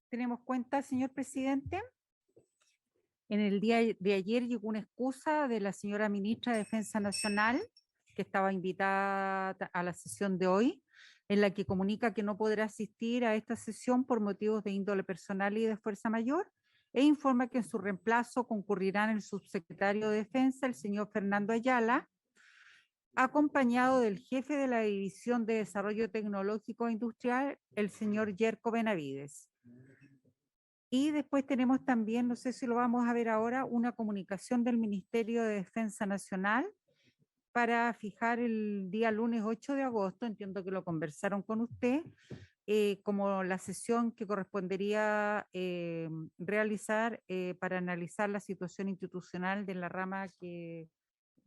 Tenemos cuenta, señor presidente. En el día de ayer llegó una excusa de la señora ministra de Defensa Nacional, que estaba invitada a la sesión de hoy, en la que comunica que no podrá asistir a esta sesión por motivos de índole personal y de fuerza mayor, e informa que en su reemplazo concurrirán el subsecretario de Defensa, el señor Fernando Ayala, acompañado del jefe de la División de Desarrollo Tecnológico e Industrial, el señor Yerko Benavides. Y después tenemos también, no sé si lo vamos a ver ahora, una comunicación del Ministerio de Defensa Nacional para fijar el día lunes 8 de agosto, entiendo que lo conversaron con usted, como la sesión que correspondería realizar para analizar la situación institucional de la rama que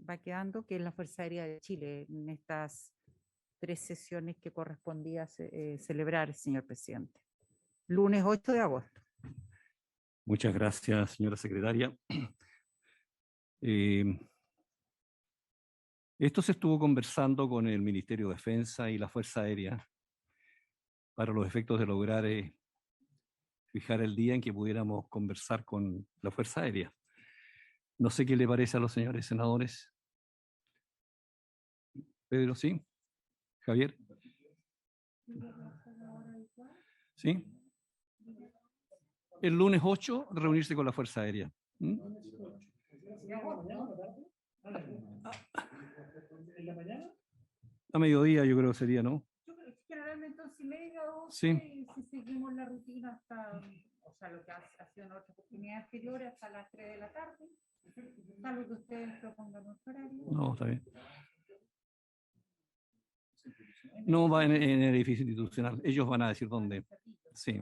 va quedando, que es la Fuerza Aérea de Chile, en estas 3 sesiones que correspondía celebrar, señor presidente. Lunes 8 de agosto. Muchas gracias, señora secretaria. Esto se estuvo conversando con el Ministerio de Defensa y la Fuerza Aérea para los efectos de lograr fijar el día en que pudiéramos conversar con la Fuerza Aérea. No sé qué le parece a los señores senadores. Pedro, ¿sí? Javier. ¿Sí? El lunes 8, reunirse con la Fuerza Aérea. ¿Mm? A mediodía yo creo que sería, ¿no? Generalmente 11:30 o 12, sí. Si seguimos la rutina hasta, o sea, lo que ha sido en otras oportunidades anteriores, hasta las 3 de la tarde, salvo que ustedes propongan otro horario. No, está bien. No va en el edificio institucional, ellos van a decir dónde. Sí.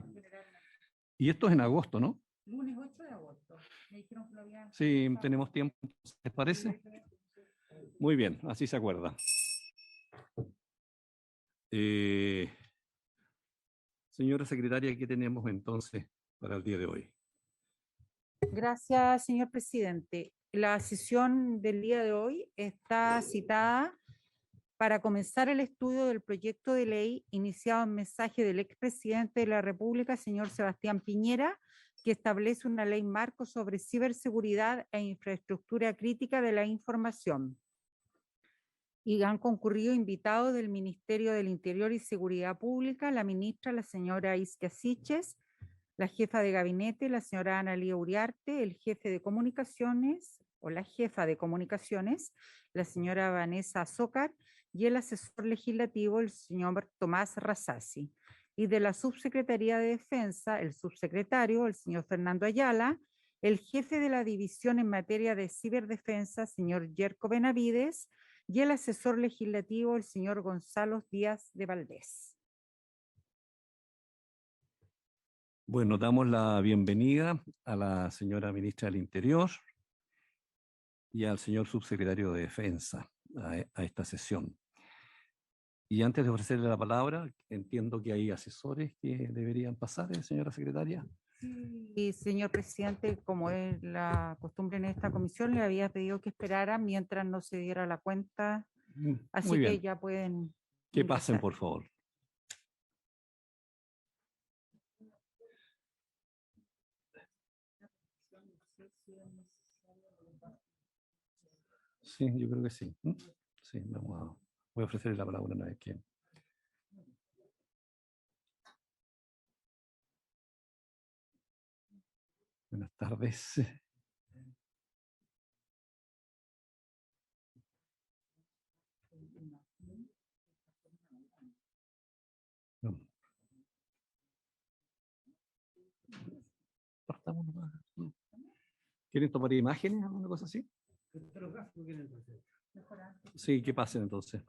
Y esto es en agosto, ¿no? Lunes 8 de agosto. Me dijeron que lo habían... Sí, tenemos tiempo, ¿les parece? Muy bien, así se acuerda. Señora secretaria, ¿qué tenemos entonces para el día de hoy? Gracias, señor presidente. La sesión del día de hoy está citada para comenzar el estudio del proyecto de ley iniciado en mensaje del expresidente de la República, señor Sebastián Piñera, que establece una ley marco sobre ciberseguridad e infraestructura crítica de la información. Y han concurrido invitados del Ministerio del Interior y Seguridad Pública, la ministra, la señora Isquia Siches, la jefa de gabinete, la señora Analía Uriarte, el jefe de comunicaciones, o la jefa de comunicaciones, la señora Vanessa Azócar, y el asesor legislativo, el señor Tomás Rasasi. Y de la Subsecretaría de Defensa, el subsecretario, el señor Fernando Ayala, el jefe de la división en materia de ciberdefensa, señor Yerko Benavides, y el asesor legislativo, el señor Gonzalo Díaz de Valdés. Bueno, damos la bienvenida a la señora ministra del Interior y al señor subsecretario de Defensa a esta sesión. Y antes de ofrecerle la palabra, entiendo que hay asesores que deberían pasar, señora secretaria. Sí, señor presidente, como es la costumbre en esta comisión, le había pedido que esperara mientras no se diera la cuenta, así Muy bien. que ya pueden que ingresar. pasen, por favor. Sí, yo creo que sí. Sí, voy a ofrecerle la palabra una vez que... Buenas tardes. Partamos nomás. ¿Quieren tomar imágenes o alguna cosa así? Sí, que pasen entonces.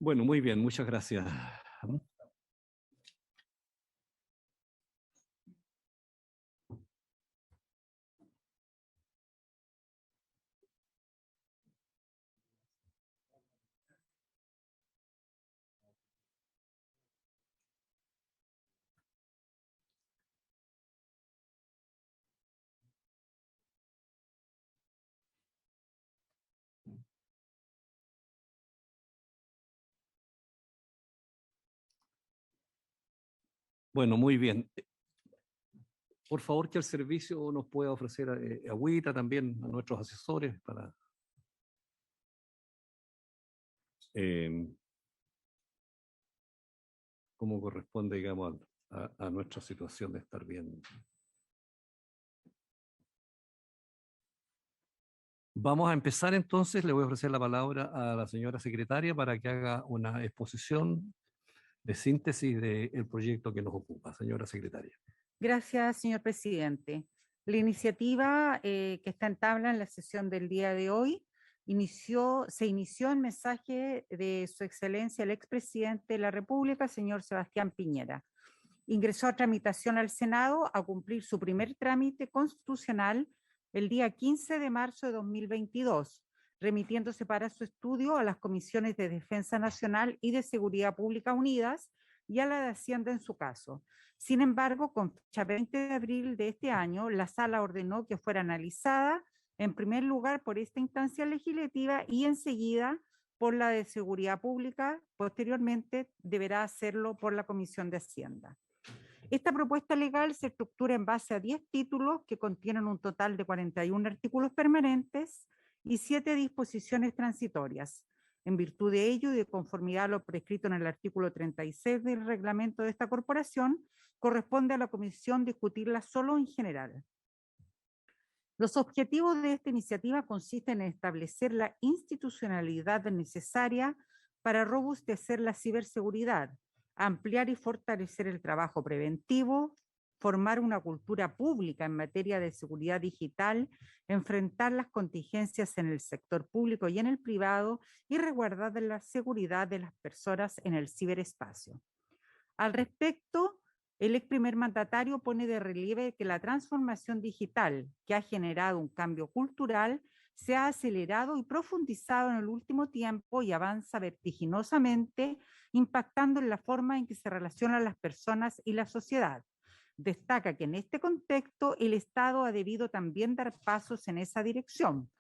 Bueno, muy bien, muchas gracias. Bueno, muy bien. Por favor, que el servicio nos pueda ofrecer agüita también a nuestros asesores para eh, como corresponde, digamos, a nuestra situación de estar bien. Vamos a empezar entonces. Le voy a ofrecer la palabra a la señora secretaria para que haga una exposición de síntesis del proyecto que nos ocupa. Señora secretaria. Gracias, señor presidente. La iniciativa que está en tabla en la sesión del día de hoy se inició en mensaje de su excelencia el expresidente de la República, señor Sebastián Piñera. Ingresó a tramitación al Senado a cumplir su primer trámite constitucional el día 15 de marzo de 2022, remitiéndose para su estudio a las comisiones de Defensa Nacional y de Seguridad Pública Unidas y a la de Hacienda en su caso. Sin embargo, con fecha 20 de abril de este año, la sala ordenó que fuera analizada en primer lugar por esta instancia legislativa y enseguida por la de Seguridad Pública. Posteriormente deberá hacerlo por la Comisión de Hacienda. Esta propuesta legal se estructura en base a 10 títulos que contienen un total de 41 artículos permanentes y 7 disposiciones transitorias. En virtud de ello y de conformidad a lo prescrito en el artículo 36 del reglamento de esta corporación, corresponde a la Comisión discutirla solo en general. Los objetivos de esta iniciativa consisten en establecer la institucionalidad necesaria para robustecer la ciberseguridad, ampliar y fortalecer el trabajo preventivo, formar una cultura pública en materia de seguridad digital, enfrentar las contingencias en el sector público y en el privado y resguardar la seguridad de las personas en el ciberespacio. Al respecto, el ex primer mandatario pone de relieve que la transformación digital, que ha generado un cambio cultural, se ha acelerado y profundizado en el último tiempo y avanza vertiginosamente, impactando en la forma en que se relacionan las personas y la sociedad. Destaca que en este contexto el Estado ha debido también dar pasos en esa dirección.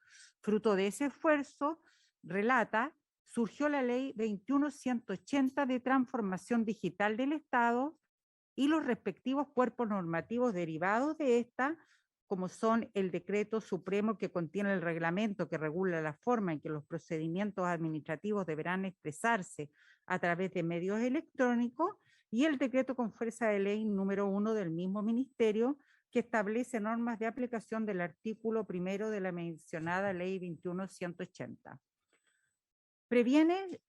Fruto de ese esfuerzo, relata, surgió la Ley 21.180 de transformación digital del Estado y los respectivos cuerpos normativos derivados de esta, como son el decreto supremo que contiene el reglamento que regula la forma en que los procedimientos administrativos deberán expresarse a través de medios electrónicos, y el decreto con fuerza de ley número 1 del mismo ministerio que establece normas de aplicación del artículo primero de la mencionada Ley 21.180. Previene,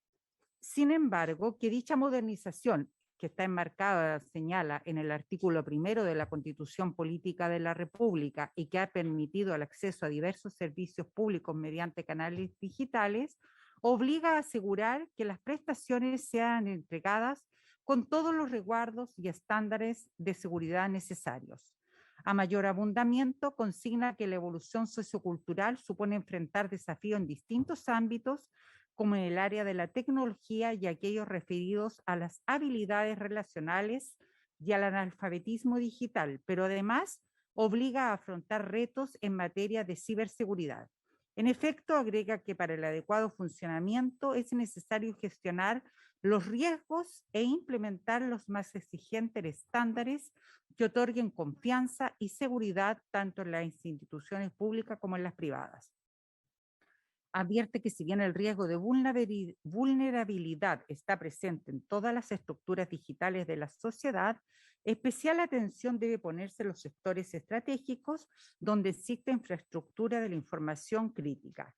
sin embargo, que dicha modernización, que está enmarcada, señala, en el artículo primero de la Constitución Política de la República y que ha permitido el acceso a diversos servicios públicos mediante canales digitales, obliga a asegurar que las prestaciones sean entregadas con todos los resguardos y estándares de seguridad necesarios. A mayor abundamiento, consigna que la evolución sociocultural supone enfrentar desafíos en distintos ámbitos, como en el área de la tecnología y aquellos referidos a las habilidades relacionales y al analfabetismo digital, pero además obliga a afrontar retos en materia de ciberseguridad. En efecto, agrega que para el adecuado funcionamiento es necesario gestionar los riesgos e implementar los más exigentes estándares que otorguen confianza y seguridad tanto en las instituciones públicas como en las privadas. Advierte que si bien el riesgo de vulnerabilidad está presente en todas las estructuras digitales de la sociedad, especial atención debe ponerse en los sectores estratégicos donde existe infraestructura de la información crítica.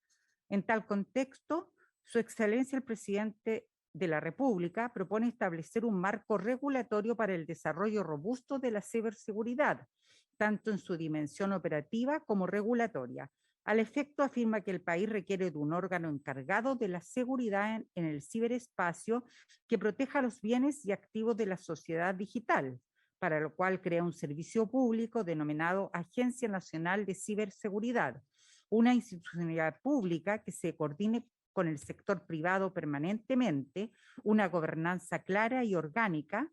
En tal contexto, Su Excelencia el Presidente de la República propone establecer un marco regulatorio para el desarrollo robusto de la ciberseguridad, tanto en su dimensión operativa como regulatoria, Al efecto, afirma que el país requiere de un órgano encargado de la seguridad en el ciberespacio que proteja los bienes y activos de la sociedad digital, para lo cual crea un servicio público denominado Agencia Nacional de Ciberseguridad, una institucionalidad pública que se coordine con el sector privado permanentemente, una gobernanza clara y orgánica,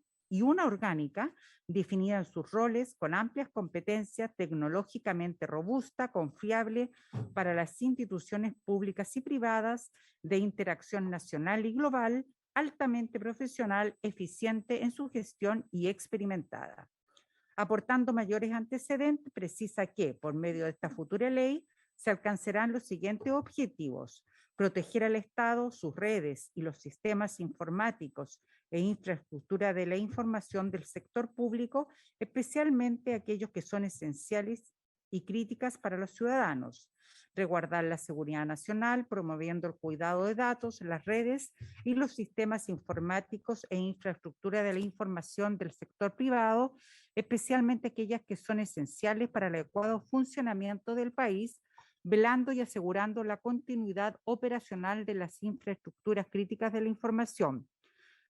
definida en sus roles, con amplias competencias, tecnológicamente robusta, confiable para las instituciones públicas y privadas, de interacción nacional y global, altamente profesional, eficiente en su gestión y experimentada. Aportando mayores antecedentes, precisa que, por medio de esta futura ley, se alcanzarán los siguientes objetivos: proteger al Estado, sus redes y los sistemas informáticos e infraestructura de la información del sector público, especialmente aquellos que son esenciales y críticas para los ciudadanos; resguardar la seguridad nacional, promoviendo el cuidado de datos, las redes y los sistemas informáticos e infraestructura de la información del sector privado, especialmente aquellas que son esenciales para el adecuado funcionamiento del país, velando y asegurando la continuidad operacional de las infraestructuras críticas de la información;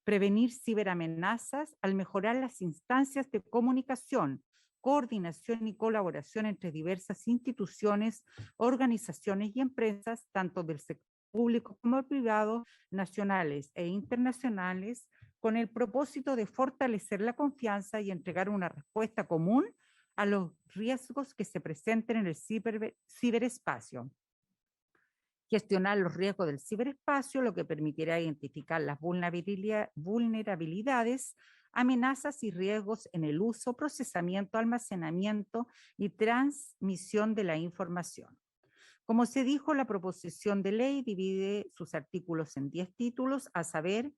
prevenir ciberamenazas al mejorar las instancias de comunicación, coordinación y colaboración entre diversas instituciones, organizaciones y empresas, tanto del sector público como privado, nacionales e internacionales, con el propósito de fortalecer la confianza y entregar una respuesta común a los riesgos que se presenten en el ciberespacio; gestionar los riesgos del ciberespacio, lo que permitirá identificar las vulnerabilidades, amenazas y riesgos en el uso, procesamiento, almacenamiento y transmisión de la información. Como se dijo, la proposición de ley divide sus artículos en 10 títulos, a saber: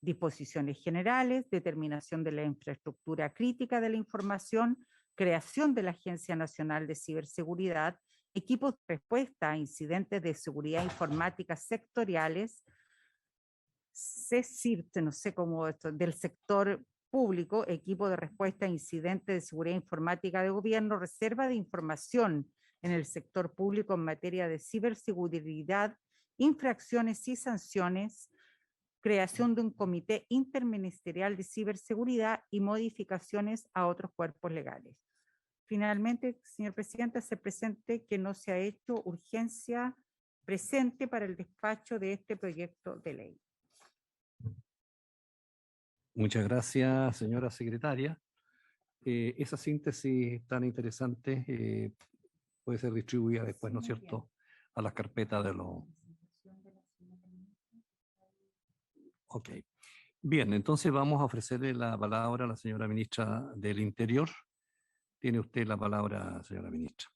disposiciones generales, determinación de la infraestructura crítica de la información, creación de la Agencia Nacional de Ciberseguridad, equipos de respuesta a incidentes de seguridad informática sectoriales, CSIRT, no sé cómo esto, del sector público, equipo de respuesta a incidentes de seguridad informática de gobierno, reserva de información en el sector público en materia de ciberseguridad, infracciones y sanciones, creación de un comité interministerial de ciberseguridad y modificaciones a otros cuerpos legales. Finalmente, señor presidente, se presente que no se ha hecho urgencia presente para el despacho de este proyecto de ley. Muchas gracias, señora secretaria. Esa síntesis tan interesante puede ser distribuida después, ¿no es cierto?, a las carpetas de los... Ok. Bien, entonces vamos a ofrecerle la palabra a la señora ministra del Interior. Tiene usted la palabra, señora ministra.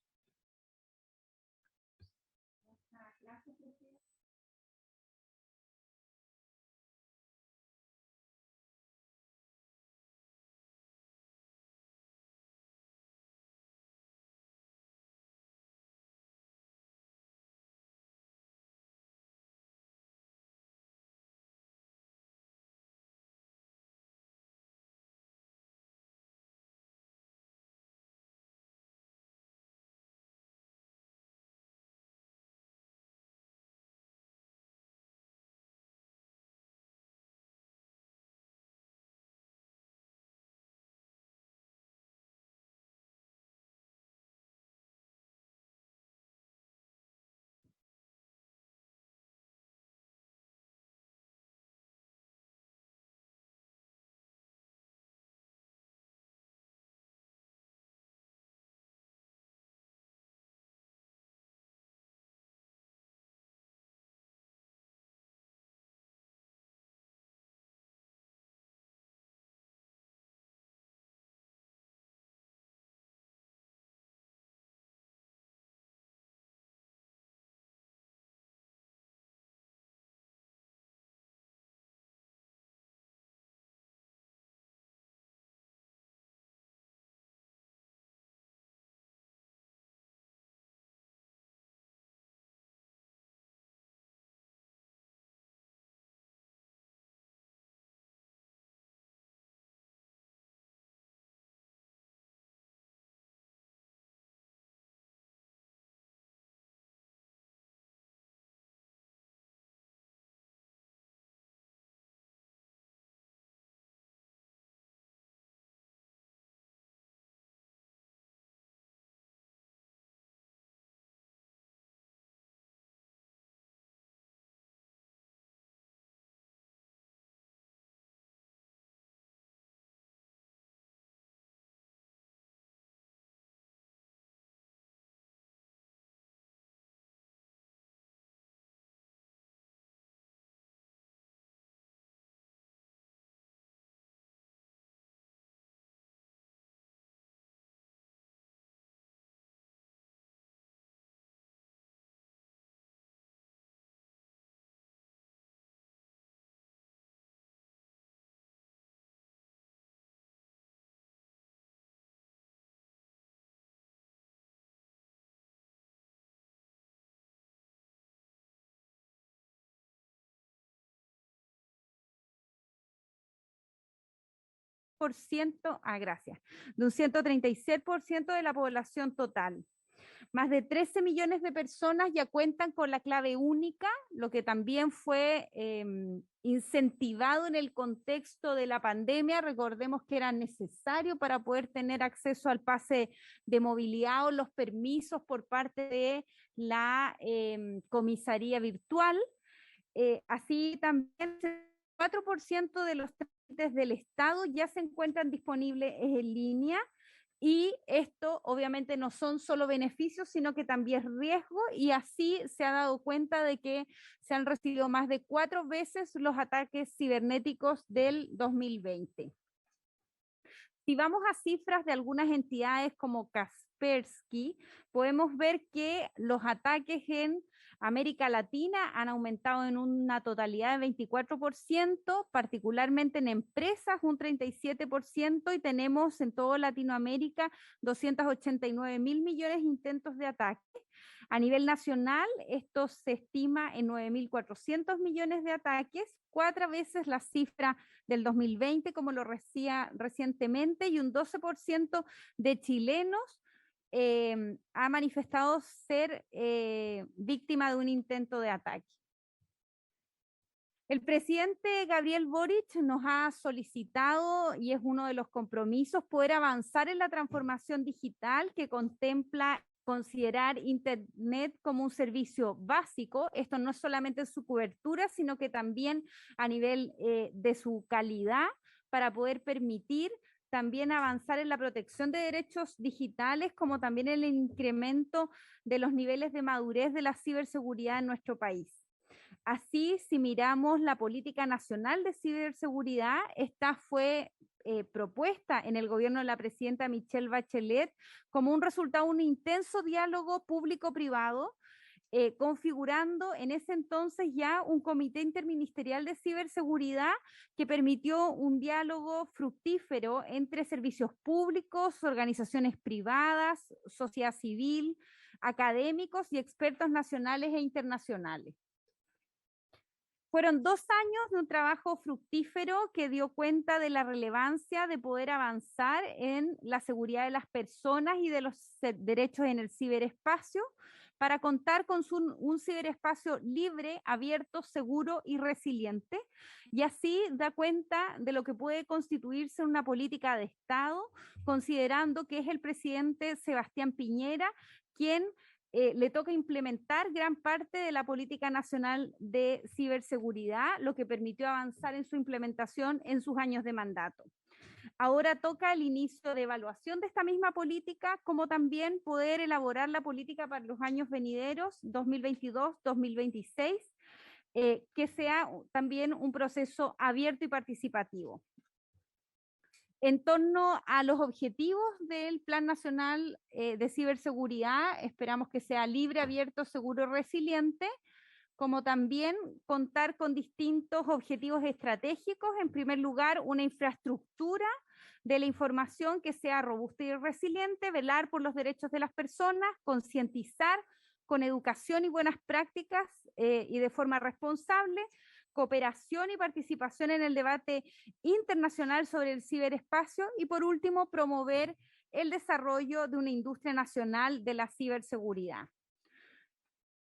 gracias, de un 136% de la población total. Más de 13 millones de personas ya cuentan con la clave única, lo que también fue incentivado en el contexto de la pandemia. Recordemos que era necesario para poder tener acceso al pase de movilidad o los permisos por parte de la comisaría virtual. Así también el 4% de los trámites del Estado ya se encuentran disponibles en línea. Y esto obviamente no son solo beneficios, sino que también riesgo, y así se ha dado cuenta de que se han recibido más de 4 veces los ataques cibernéticos del 2020. Si vamos a cifras de algunas entidades como Kaspersky, podemos ver que los ataques en América Latina han aumentado en una totalidad de 24%, particularmente en empresas un 37%, y tenemos en toda Latinoamérica 289.000 millones de intentos de ataque. A nivel nacional, esto se estima en 9.400 millones de ataques, 4 veces la cifra del 2020, como lo decía recientemente, y un 12% de chilenos ha manifestado ser víctima de un intento de ataque. El presidente Gabriel Boric nos ha solicitado, y es uno de los compromisos, poder avanzar en la transformación digital que contempla considerar Internet como un servicio básico. Esto no es solamente en su cobertura, sino que también a nivel de su calidad, para poder permitir también avanzar en la protección de derechos digitales, como también el incremento de los niveles de madurez de la ciberseguridad en nuestro país. Así, si miramos la política nacional de ciberseguridad, esta fue propuesta en el gobierno de la presidenta Michelle Bachelet como un resultado de un intenso diálogo público-privado, configurando en ese entonces ya un comité interministerial de ciberseguridad que permitió un diálogo fructífero entre servicios públicos, organizaciones privadas, sociedad civil, académicos y expertos nacionales e internacionales. Fueron 2 años de un trabajo fructífero que dio cuenta de la relevancia de poder avanzar en la seguridad de las personas y de los derechos en el ciberespacio, para contar con un ciberespacio libre, abierto, seguro y resiliente, y así da cuenta de lo que puede constituirse una política de Estado, considerando que es el presidente Sebastián Piñera quien le toca implementar gran parte de la política nacional de ciberseguridad, lo que permitió avanzar en su implementación en sus años de mandato. Ahora toca el inicio de evaluación de esta misma política, como también poder elaborar la política para los años venideros, 2022-2026, que sea también un proceso abierto y participativo. En torno a los objetivos del Plan Nacional de Ciberseguridad, esperamos que sea libre, abierto, seguro, resiliente, como también contar con distintos objetivos estratégicos. En primer lugar, una infraestructura de la información que sea robusta y resiliente, velar por los derechos de las personas, concientizar con educación y buenas prácticas y de forma responsable, cooperación y participación en el debate internacional sobre el ciberespacio, y por último, promover el desarrollo de una industria nacional de la ciberseguridad.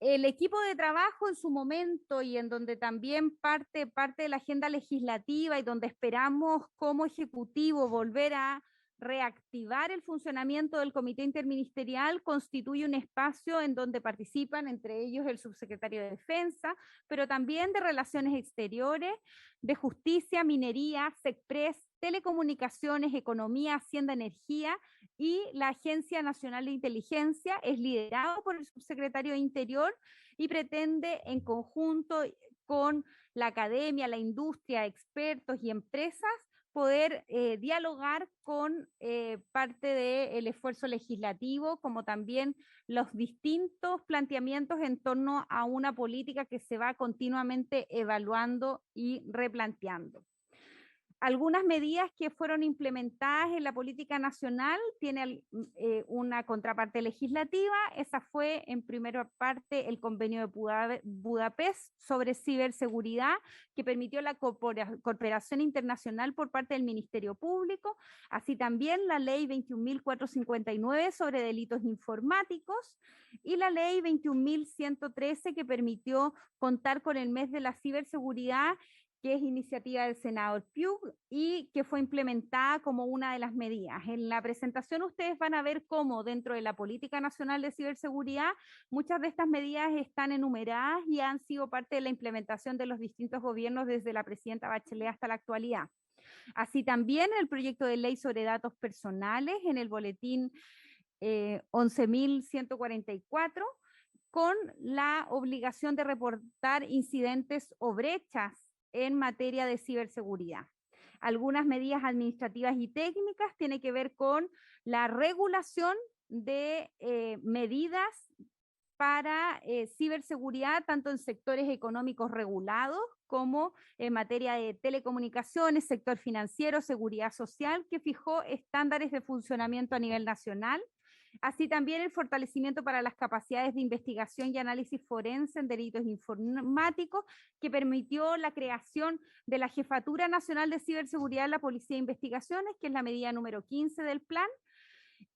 El equipo de trabajo en su momento, y en donde también parte de la agenda legislativa, y donde esperamos como Ejecutivo volver a reactivar el funcionamiento del Comité Interministerial, constituye un espacio en donde participan entre ellos el Subsecretario de Defensa, pero también de Relaciones Exteriores, de Justicia, Minería, SECPRES, Telecomunicaciones, Economía, Hacienda, Energía y la Agencia Nacional de Inteligencia. Es liderado por el Subsecretario de Interior y pretende, en conjunto con la academia, la industria, expertos y empresas, poder dialogar con parte del esfuerzo legislativo, como también los distintos planteamientos en torno a una política que se va continuamente evaluando y replanteando. algunas medidas que fueron implementadas en la política nacional tienen una contraparte legislativa. Esa fue en primera parte el convenio de Budapest sobre ciberseguridad, que permitió la cooperación internacional por parte del Ministerio Público, así también la ley 21.459 sobre delitos informáticos y la ley 21.113 que permitió contar con el mes de la ciberseguridad, que es iniciativa del senador Piuk y que fue implementada como una de las medidas. En la presentación ustedes van a ver cómo dentro de la Política Nacional de Ciberseguridad muchas de estas medidas están enumeradas y han sido parte de la implementación de los distintos gobiernos desde la presidenta Bachelet hasta la actualidad. Así también el proyecto de ley sobre datos personales en el boletín 11.144, con la obligación de reportar incidentes o brechas en materia de ciberseguridad. Algunas medidas administrativas y técnicas tienen que ver con la regulación de medidas para ciberseguridad, tanto en sectores económicos regulados como en materia de telecomunicaciones, sector financiero, seguridad social, que fijó estándares de funcionamiento a nivel nacional. Así también el fortalecimiento para las capacidades de investigación y análisis forense en delitos informáticos, que permitió la creación de la Jefatura Nacional de Ciberseguridad de la Policía de Investigaciones, que es la medida número 15 del plan,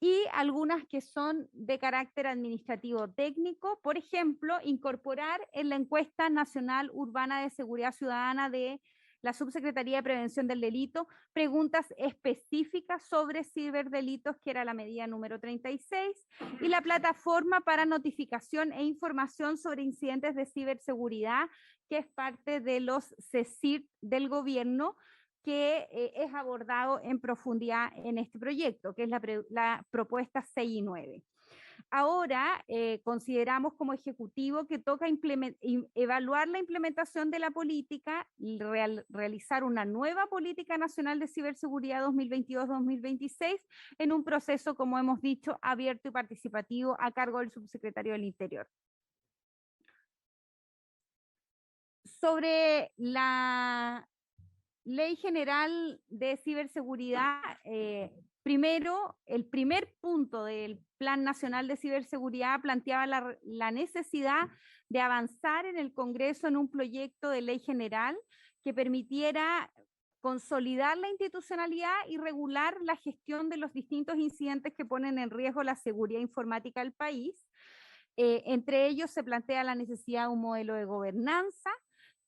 y algunas que son de carácter administrativo técnico, por ejemplo, incorporar en la encuesta nacional urbana de seguridad ciudadana de la Subsecretaría de Prevención del Delito preguntas específicas sobre ciberdelitos, que era la medida número 36, y la plataforma para notificación e información sobre incidentes de ciberseguridad, que es parte de los CSIRT del gobierno, que es abordado en profundidad en este proyecto, que es la propuesta 6 y 9. Ahora consideramos como ejecutivo que toca evaluar la implementación de la política, realizar una nueva política nacional de ciberseguridad 2022-2026 en un proceso, como hemos dicho, abierto y participativo a cargo del subsecretario del Interior. Sobre la Ley General de Ciberseguridad, primero, el primer punto del Plan Nacional de Ciberseguridad planteaba la necesidad de avanzar en el Congreso en un proyecto de ley general que permitiera consolidar la institucionalidad y regular la gestión de los distintos incidentes que ponen en riesgo la seguridad informática del país. Entre ellos se plantea la necesidad de un modelo de gobernanza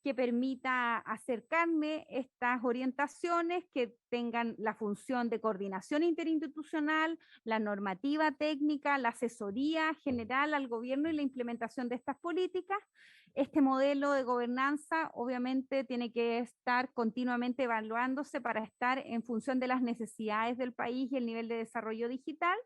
que permita acercarme estas orientaciones, que tengan la función de coordinación interinstitucional, la normativa técnica, la asesoría general al gobierno y la implementación de estas políticas. Este modelo de gobernanza obviamente tiene que estar continuamente evaluándose para estar en función de las necesidades del país y el nivel de desarrollo digital.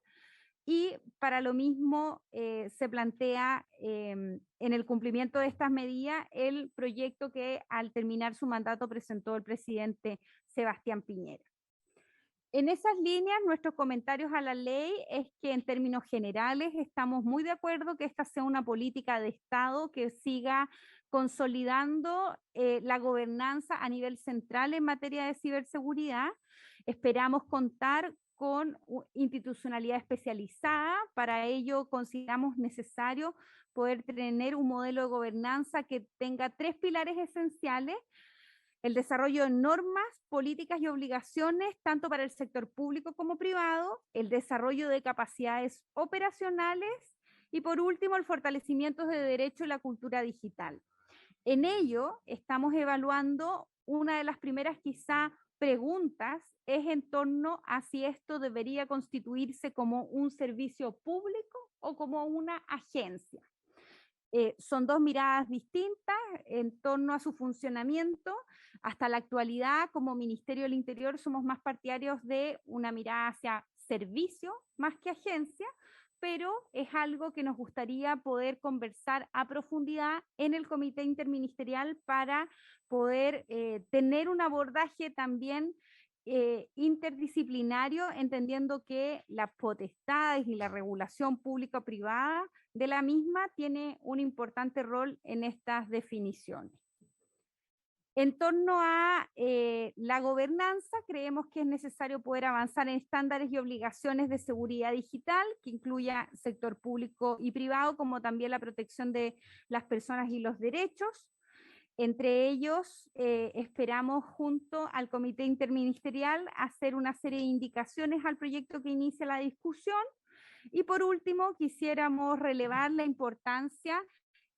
Y para lo mismo se plantea en el cumplimiento de estas medidas el proyecto que al terminar su mandato presentó el presidente Sebastián Piñera. En esas líneas, nuestros comentarios a la ley es que en términos generales estamos muy de acuerdo que esta sea una política de Estado que siga consolidando la gobernanza a nivel central en materia de ciberseguridad. Esperamos contar con institucionalidad especializada. Para ello consideramos necesario poder tener un modelo de gobernanza que tenga 3 pilares esenciales: el desarrollo de normas, políticas y obligaciones, tanto para el sector público como privado, el desarrollo de capacidades operacionales y, por último, el fortalecimiento de derechos y la cultura digital. En ello estamos evaluando una de las primeras quizá preguntas es en torno a si esto debería constituirse como un servicio público o como una agencia. Son 2 miradas distintas en torno a su funcionamiento. Hasta la actualidad, como Ministerio del Interior, somos más partidarios de una mirada hacia servicio más que agencia, pero es algo que nos gustaría poder conversar a profundidad en el Comité Interministerial para poder tener un abordaje también interdisciplinario, entendiendo que las potestades y la regulación pública-privada de la misma tiene un importante rol en estas definiciones. En torno a la gobernanza, creemos que es necesario poder avanzar en estándares y obligaciones de seguridad digital, que incluya sector público y privado, como también la protección de las personas y los derechos. Entre ellos, esperamos junto al Comité Interministerial hacer una serie de indicaciones al proyecto que inicia la discusión. Y por último, quisiéramos relevar la importancia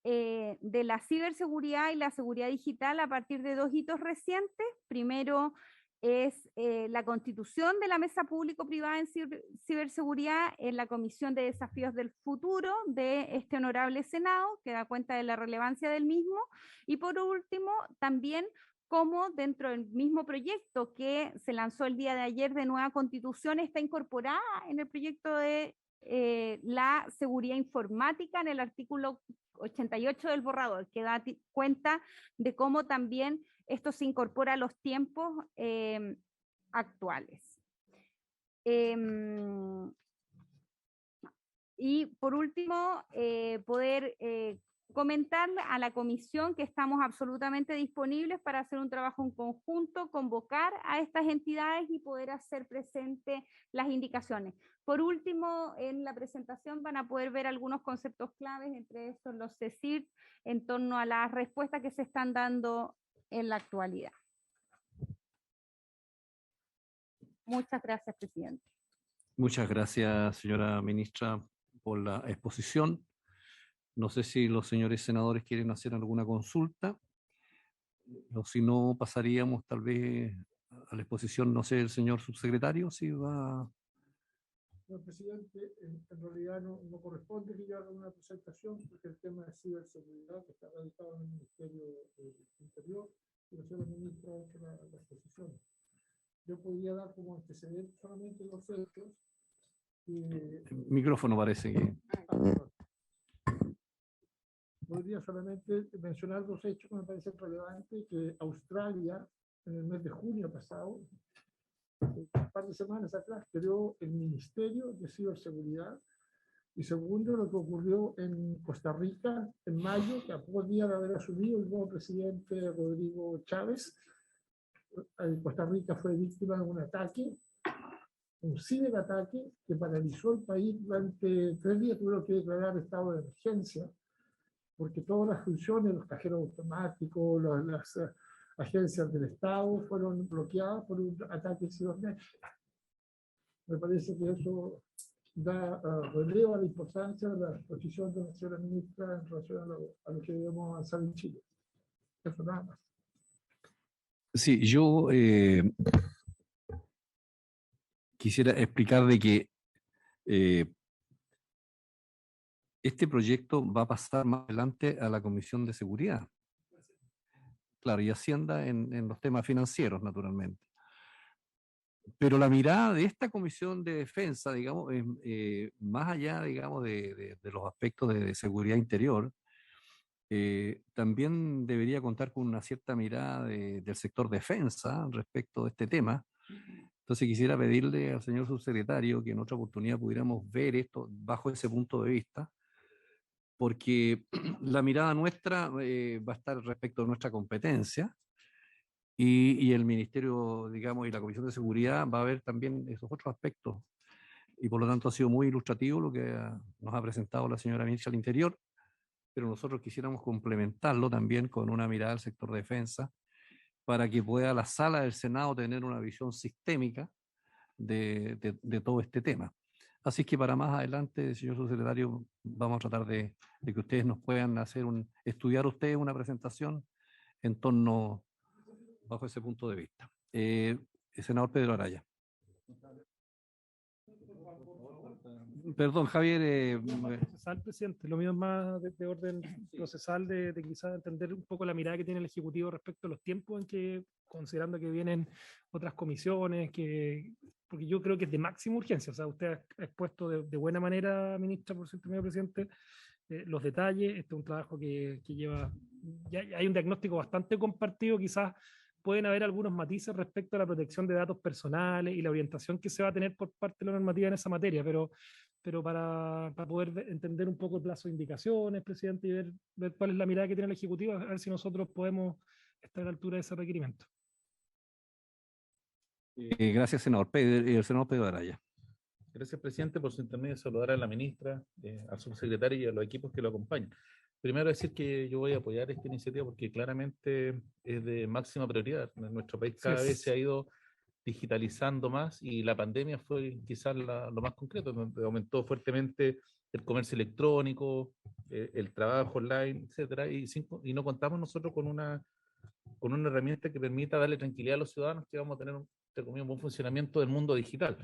de la ciberseguridad y la seguridad digital a partir de 2 hitos recientes. Primero es la constitución de la Mesa Público-Privada en Ciberseguridad en la Comisión de Desafíos del Futuro de este honorable Senado, que da cuenta de la relevancia del mismo. Y por último, también cómo dentro del mismo proyecto que se lanzó el día de ayer de nueva constitución está incorporada en el proyecto de la seguridad informática en el artículo 88 del borrador, que da cuenta de cómo también esto se incorpora a los tiempos actuales. Y por último, poder comentar a la comisión que estamos absolutamente disponibles para hacer un trabajo en conjunto, convocar a estas entidades y poder hacer presente las indicaciones. Por último, en la presentación van a poder ver algunos conceptos claves, entre estos los CSIRT, en torno a las respuestas que se están dando en la actualidad. Muchas gracias, presidente. Muchas gracias, señora ministra, por la exposición. No sé si los señores senadores quieren hacer alguna consulta, o si no, pasaríamos tal vez a la exposición, no sé, el señor subsecretario, si va. Señor presidente, en realidad no corresponde que yo haga una presentación, porque el tema de ciberseguridad que está radicado en el Ministerio del Interior, y la señora ministra ha hecho la exposición. Yo podría dar como antecedente solamente los hechos. El micrófono parece que. Podría solamente mencionar 2 hechos que me parecen relevantes, que Australia, en el mes de junio pasado, un par de semanas atrás, creó el Ministerio de Ciberseguridad. Y segundo, lo que ocurrió en Costa Rica en mayo, que a pocos días de haber asumido el nuevo presidente Rodrigo Chávez, Costa Rica fue víctima de un ataque, un ciberataque que paralizó el país durante 3 días. Tuvieron que declarar estado de emergencia, porque todas las funciones, los cajeros automáticos, las agencias del Estado fueron bloqueadas por un ataque cibernético. Me parece que eso da relevo a la importancia de la exposición de la señora ministra en relación a lo que debemos avanzar en Chile. Eso nada más. Sí, yo quisiera explicar de que este proyecto va a pasar más adelante a la Comisión de Seguridad. Claro, y Hacienda en los temas financieros, naturalmente. Pero la mirada de esta Comisión de Defensa, digamos, más allá, digamos, de los aspectos de seguridad interior, también debería contar con una cierta mirada del sector defensa respecto de este tema. Entonces quisiera pedirle al señor subsecretario que en otra oportunidad pudiéramos ver esto bajo ese punto de vista, porque la mirada nuestra va a estar respecto a nuestra competencia y el Ministerio, digamos, y la Comisión de Seguridad va a ver también esos otros aspectos. Y por lo tanto ha sido muy ilustrativo lo que nos ha presentado la señora ministra del Interior, pero nosotros quisiéramos complementarlo también con una mirada al sector defensa para que pueda la sala del Senado tener una visión sistémica de todo este tema. Así que para más adelante, señor subsecretario, vamos a tratar de que ustedes nos puedan estudiar ustedes una presentación en torno bajo ese punto de vista. El senador Pedro Araya. Perdón, Javier. Procesal, presidente. Lo mío es más de orden procesal, de quizás entender un poco la mirada que tiene el Ejecutivo respecto a los tiempos en que, considerando que vienen otras comisiones, porque yo creo que es de máxima urgencia. O sea, usted ha expuesto de buena manera, ministra, por cierto, señor presidente, los detalles. Este es un trabajo que lleva, ya hay un diagnóstico bastante compartido, quizás pueden haber algunos matices respecto a la protección de datos personales y la orientación que se va a tener por parte de la normativa en esa materia, pero para poder entender un poco el plazo de indicaciones, presidente, y ver cuál es la mirada que tiene el Ejecutivo, a ver si nosotros podemos está a la altura de ese requerimiento. Gracias, senador. El senador Pedro Araya. Gracias, presidente, por su intermedio saludar a la ministra, al subsecretario y a los equipos que lo acompañan. Primero decir que yo voy a apoyar esta iniciativa porque claramente es de máxima prioridad. En nuestro país cada vez se ha ido digitalizando más y la pandemia fue quizás lo más concreto, donde aumentó fuertemente el comercio electrónico, el trabajo online, etcétera, y no contamos nosotros con una herramienta que permita darle tranquilidad a los ciudadanos que vamos a tener entre comillas, un buen funcionamiento del mundo digital.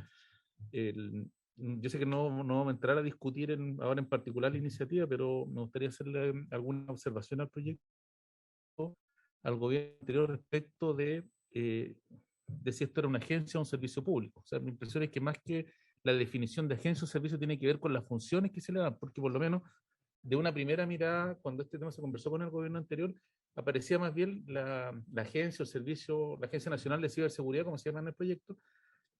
Yo sé que no vamos a entrar a discutir ahora en particular la iniciativa, pero me gustaría hacerle alguna observación al proyecto, al gobierno anterior respecto de si esto era una agencia o un servicio público. O sea, mi impresión es que más que la definición de agencia o servicio tiene que ver con las funciones que se le dan, porque por lo menos de una primera mirada, cuando este tema se conversó con el gobierno anterior, aparecía más bien la agencia o servicio, la Agencia Nacional de Ciberseguridad, como se llama en el proyecto,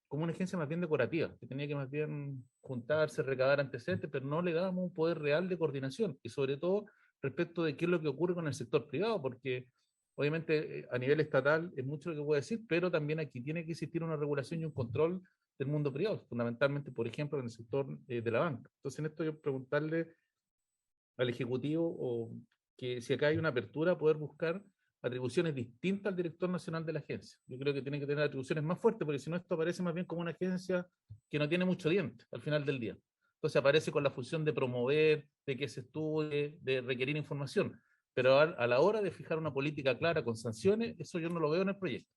como una agencia más bien decorativa, que tenía que más bien juntarse, recabar antecedentes, pero no le dábamos un poder real de coordinación, y sobre todo respecto de qué es lo que ocurre con el sector privado, porque obviamente a nivel estatal es mucho lo que puedo decir, pero también aquí tiene que existir una regulación y un control del mundo privado, fundamentalmente, por ejemplo, en el sector de la banca. Entonces, en esto yo preguntarle al Ejecutivo o que si acá hay una apertura a poder buscar atribuciones distintas al director nacional de la agencia. Yo creo que tiene que tener atribuciones más fuertes, porque si no esto aparece más bien como una agencia que no tiene mucho diente al final del día. Entonces aparece con la función de promover, de que se estudie, de requerir información, pero a la hora de fijar una política clara con sanciones, eso yo no lo veo en el proyecto.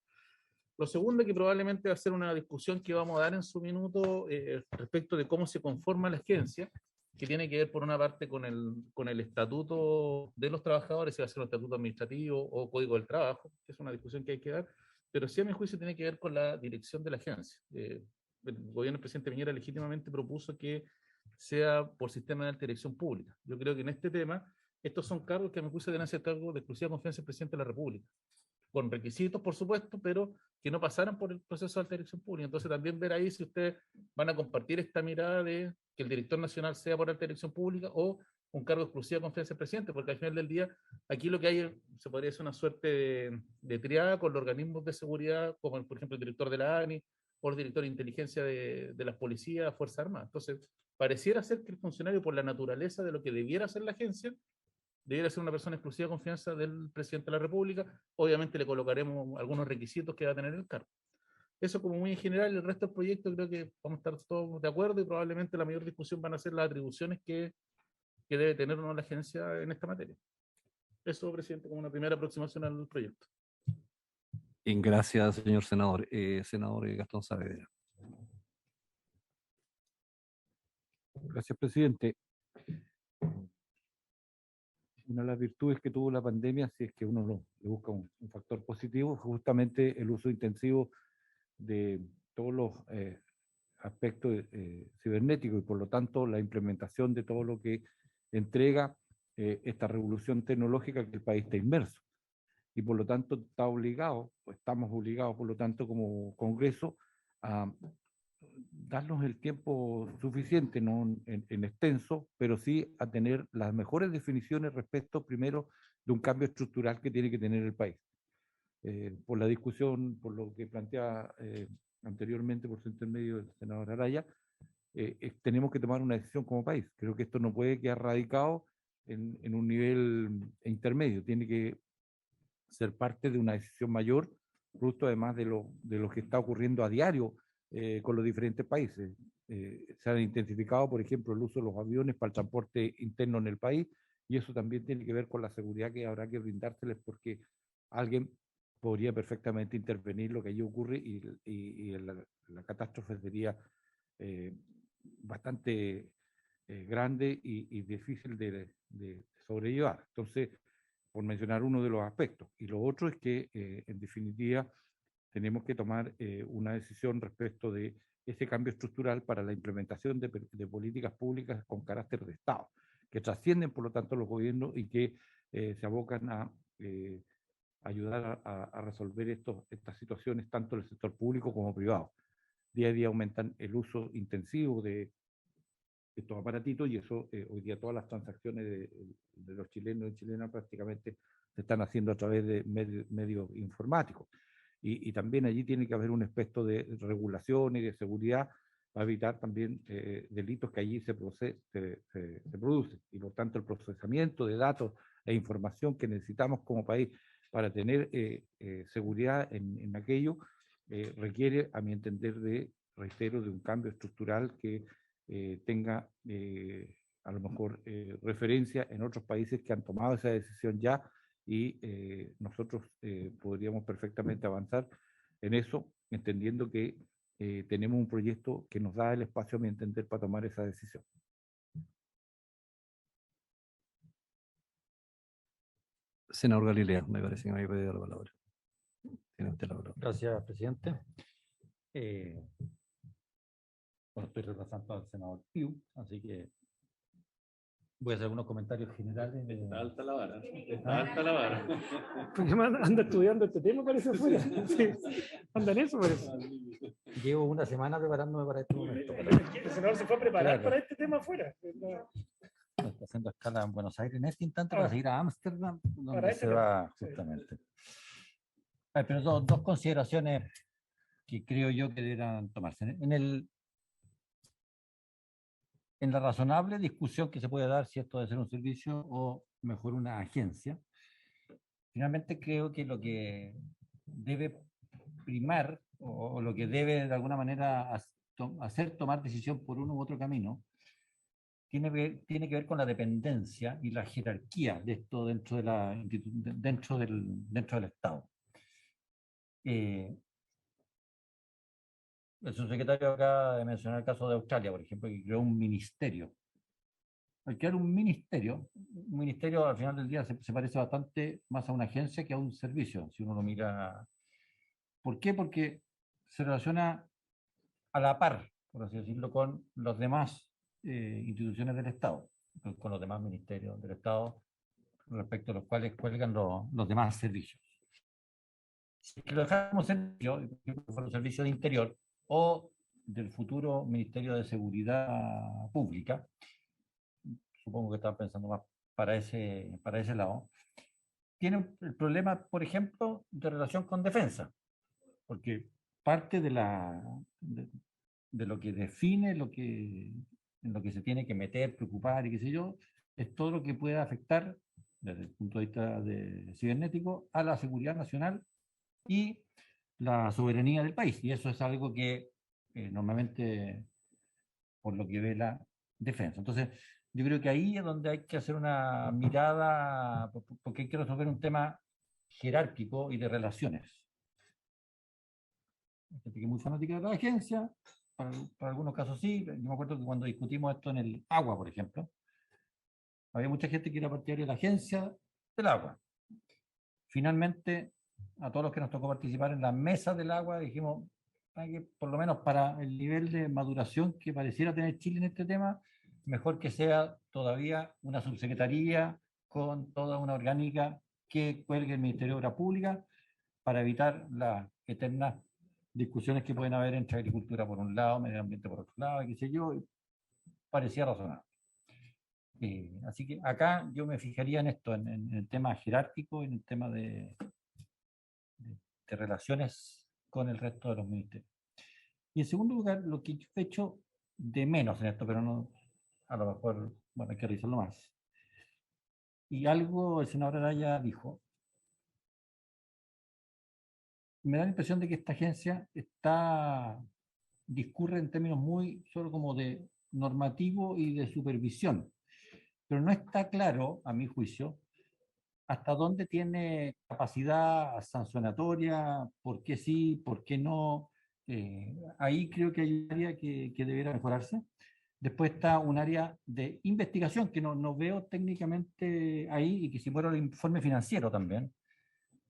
Lo segundo, que probablemente va a ser una discusión que vamos a dar en su minuto respecto de cómo se conforma la agencia, que tiene que ver por una parte con el estatuto de los trabajadores, si va a ser un estatuto administrativo o código del trabajo, que es una discusión que hay que dar, pero sí a mi juicio tiene que ver con la dirección de la agencia. El gobierno del presidente Piñera legítimamente propuso que sea por sistema de alta dirección pública. Yo creo que en este tema, estos son cargos que a mi juicio deben ser cargos de exclusiva confianza del presidente de la República, con requisitos, por supuesto, pero que no pasaran por el proceso de alta dirección pública. Entonces también ver ahí si ustedes van a compartir esta mirada de que el director nacional sea por alta dirección pública o un cargo de exclusiva confianza del presidente, porque al final del día aquí lo que hay se podría hacer una suerte de triada con los organismos de seguridad, como por ejemplo el director de la ANI o el director de inteligencia de las policías, Fuerzas Armadas. Entonces, pareciera ser que el funcionario, por la naturaleza de lo que debiera hacer la agencia, debiera ser una persona exclusiva de confianza del presidente de la República. Obviamente le colocaremos algunos requisitos que va a tener el cargo. Eso como muy en general. El resto del proyecto creo que vamos a estar todos de acuerdo y probablemente la mayor discusión van a ser las atribuciones que debe tener o no la agencia en esta materia. Eso, presidente, como una primera aproximación al proyecto. Gracias, señor senador. Senador Gastón Saavedra. Gracias, presidente. Una de las virtudes que tuvo la pandemia, si es que uno le busca un factor positivo, fue justamente el uso intensivo de todos los aspectos cibernéticos y por lo tanto la implementación de todo lo que entrega esta revolución tecnológica que el país está inmerso. Y por lo tanto está obligado, o estamos obligados por lo tanto como Congreso a darnos el tiempo suficiente, no en extenso, pero sí a tener las mejores definiciones respecto primero de un cambio estructural que tiene que tener el país. Por la discusión, por lo que plantea anteriormente por su intermedio el senador Araya, tenemos que tomar una decisión como país. Creo que esto no puede quedar radicado en un nivel intermedio, tiene que ser parte de una decisión mayor, producto además de lo que está ocurriendo a diario con los diferentes países. Se han intensificado, por ejemplo, el uso de los aviones para el transporte interno en el país, y eso también tiene que ver con la seguridad que habrá que brindárseles, porque alguien podría perfectamente intervenir lo que allí ocurre y la catástrofe sería bastante grande y difícil de sobrellevar. Entonces, por mencionar uno de los aspectos. Y lo otro es que, en definitiva, tenemos que tomar una decisión respecto de ese cambio estructural para la implementación de políticas públicas con carácter de Estado, que trascienden, por lo tanto, los gobiernos y que se abocan a ayudar a resolver estas situaciones tanto en el sector público como privado. Día a día aumentan el uso intensivo de estos aparatitos, y eso hoy día todas las transacciones de los chilenos y chilenas prácticamente se están haciendo a través de medios informáticos. Y también allí tiene que haber un aspecto de regulación y de seguridad para evitar también delitos que allí se producen. Y por tanto el procesamiento de datos e información que necesitamos como país para tener seguridad en aquello requiere, a mi entender, reitero, de un cambio estructural que tenga a lo mejor referencia en otros países que han tomado esa decisión ya, y nosotros podríamos perfectamente avanzar en eso, entendiendo que tenemos un proyecto que nos da el espacio, a mi entender, para tomar esa decisión. Senador Galilea, me parece que me había pedido la palabra. Tiene usted la palabra. Gracias, presidente. Bueno, estoy reemplazando al senador Piu, así que voy a hacer algunos comentarios generales. Está alta la vara. Está alta la vara. Porque anda estudiando este tema, parece fuera. Sí. Anda en eso, parece. Llevo una semana preparándome para este momento. El senador se fue a preparar Claro. para este tema afuera. Está haciendo escala en Buenos Aires en este instante para seguir a Ámsterdam, donde Para este se va tema, sí. justamente. Pero dos consideraciones que creo yo que deberán tomarse. En la razonable discusión que se puede dar si esto debe ser un servicio o mejor una agencia, finalmente creo que lo que debe primar o lo que debe de alguna manera hacer tomar decisión por uno u otro camino tiene que ver con la dependencia y la jerarquía de esto dentro del Estado. El subsecretario acaba de mencionar el caso de Australia, por ejemplo, que creó un ministerio. Al crear un ministerio al final del día se parece bastante más a una agencia que a un servicio, si uno lo mira. ¿Por qué? Porque se relaciona a la par, por así decirlo, con los demás instituciones del Estado, con los demás ministerios del Estado, respecto a los cuales cuelgan los demás servicios. Si lo dejamos servicio, un servicio de Interior o del futuro Ministerio de Seguridad Pública, supongo que están pensando más para ese lado, tiene el problema, por ejemplo, de relación con defensa, porque parte de lo que define en lo que se tiene que meter, preocupar y qué sé yo, es todo lo que pueda afectar, desde el punto de vista cibernético, a la seguridad nacional y la soberanía del país. Y eso es algo que normalmente, por lo que ve la defensa. Entonces, yo creo que ahí es donde hay que hacer una mirada, porque hay que resolver un tema jerárquico y de relaciones. Hay gente que es muy fanática de la agencia, para algunos casos sí. Yo me acuerdo que cuando discutimos esto en el agua, por ejemplo, había mucha gente que era partidaria de la agencia del agua. Finalmente, a todos los que nos tocó participar en la mesa del agua, dijimos hay que, por lo menos para el nivel de maduración que pareciera tener Chile en este tema, mejor que sea todavía una subsecretaría con toda una orgánica que cuelgue el Ministerio de Obras Públicas para evitar las eternas discusiones que pueden haber entre agricultura por un lado, medio ambiente por otro lado, qué sé yo, parecía razonable. Así que acá yo me fijaría en esto, en el tema jerárquico, en el tema de relaciones con el resto de los ministerios. Y en segundo lugar, lo que yo he hecho de menos en esto, pero no, a lo mejor, bueno, hay que revisarlo más. Y algo el senador Araya dijo, me da la impresión de que esta agencia discurre en términos muy solo como de normativo y de supervisión, pero no está claro, a mi juicio, hasta dónde tiene capacidad sancionatoria, por qué sí, por qué no. Ahí creo que hay un área que debería mejorarse. Después está un área de investigación que no veo técnicamente ahí, y que si fuera el informe financiero también.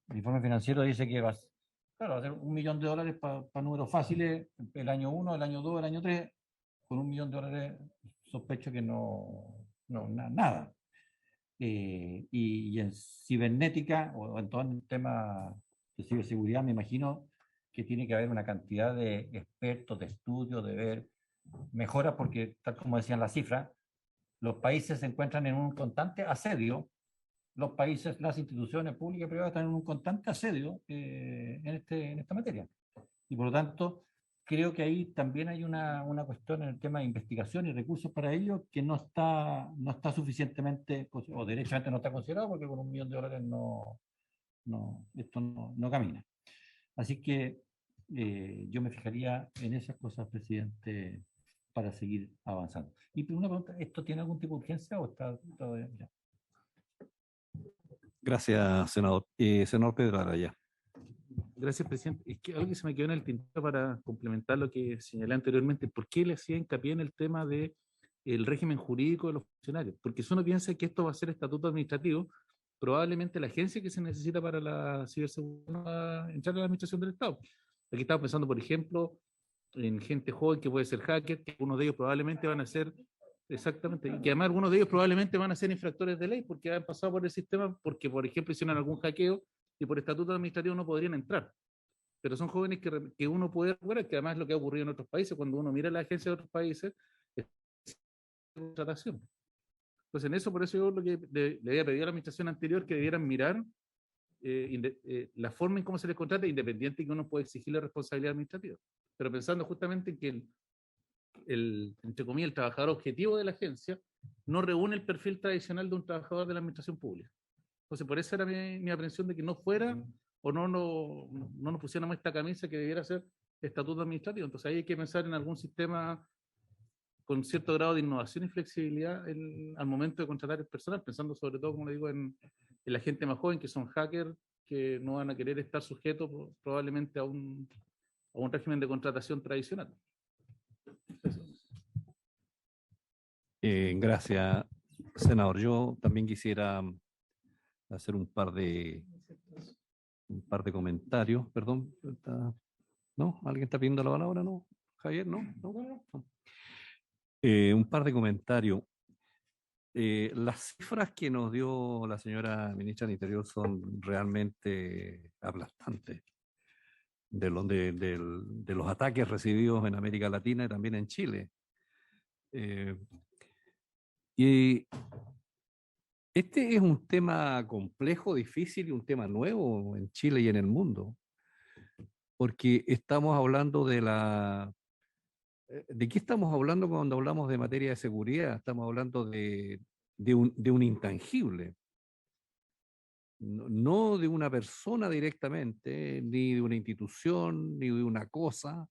El informe financiero dice que va a ser $1 millón para números fáciles el año 1, el año 2, el año 3, con $1 millón sospecho que nada. Y en cibernética o en todo el tema de ciberseguridad me imagino que tiene que haber una cantidad de expertos, de estudios, de ver mejora porque, tal como decían las cifras, los países se encuentran en un constante asedio. Los países, las instituciones públicas y privadas están en un constante asedio en esta materia. Y por lo tanto, creo que ahí también hay una cuestión en el tema de investigación y recursos para ello que no está suficientemente, o derechamente no está considerado, porque con $1.000.000 esto no camina. Así que yo me fijaría en esas cosas, presidente, para seguir avanzando. Y una pregunta, ¿esto tiene algún tipo de urgencia o está todavía? Ya. Gracias, senador. Senador Pedro Araya. Gracias, presidente. Es que algo que se me quedó en el tintero para complementar lo que señalé anteriormente, ¿por qué le hacía hincapié en el tema del régimen jurídico de los funcionarios? Porque si uno piensa que esto va a ser estatuto administrativo, probablemente la agencia que se necesita para la ciberseguridad no va a entrar a la administración del Estado. Aquí estamos pensando, por ejemplo, en gente joven que puede ser hacker, que algunos de ellos probablemente van a ser, exactamente, y que además algunos de ellos probablemente van a ser infractores de ley porque han pasado por el sistema, porque, por ejemplo, hicieron algún hackeo y por estatuto administrativo no podrían entrar. Pero son jóvenes que uno puede recuperar, que además es lo que ha ocurrido en otros países, cuando uno mira la agencia de otros países, es contratación. Entonces, en eso, por eso yo lo que le había pedido a la administración anterior que debieran mirar la forma en cómo se les contrata, independiente que uno pueda exigir la responsabilidad administrativa. Pero pensando justamente en que entre comillas, el trabajador objetivo de la agencia no reúne el perfil tradicional de un trabajador de la administración pública. Entonces, por eso era mi aprehensión de que no fuera o no nos pusiéramos esta camisa que debiera ser estatuto administrativo. Entonces, ahí hay que pensar en algún sistema con cierto grado de innovación y flexibilidad al momento de contratar el personal, pensando sobre todo, como le digo, en la gente más joven, que son hackers, que no van a querer estar sujetos probablemente a un régimen de contratación tradicional. Gracias, senador. Yo también quisiera hacer un par de comentarios. Perdón, ¿no? ¿Alguien está pidiendo la palabra? ¿No? Javier, ¿no? ¿No? Un par de comentarios. Las cifras que nos dio la señora ministra del Interior son realmente aplastantes de los ataques recibidos en América Latina y también en Chile. Y este es un tema complejo, difícil y un tema nuevo en Chile y en el mundo, porque estamos hablando ¿de qué estamos hablando cuando hablamos de materia de seguridad? Estamos hablando de un intangible, no de una persona directamente, ni de una institución, ni de una cosa,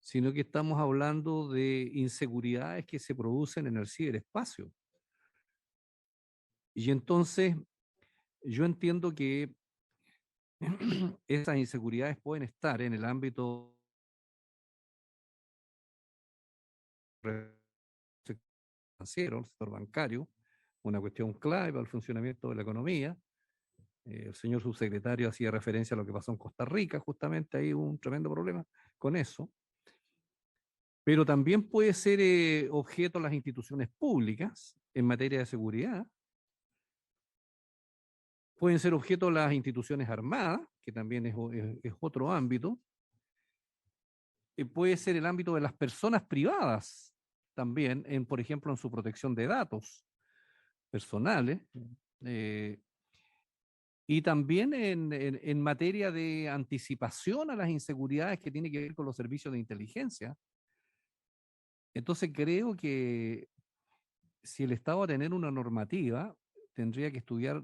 sino que estamos hablando de inseguridades que se producen en el ciberespacio. Y entonces, yo entiendo que esas inseguridades pueden estar en el ámbito financiero, el sector bancario, una cuestión clave para el funcionamiento de la economía. El señor subsecretario hacía referencia a lo que pasó en Costa Rica, justamente hay un tremendo problema con eso. Pero también puede ser objeto de las instituciones públicas en materia de seguridad. Pueden ser objeto de las instituciones armadas, que también es otro ámbito. Puede ser el ámbito de las personas privadas también, por ejemplo, en su protección de datos personales. Y también en materia de anticipación a las inseguridades que tiene que ver con los servicios de inteligencia. Entonces creo que si el Estado va a tener una normativa, tendría que estudiar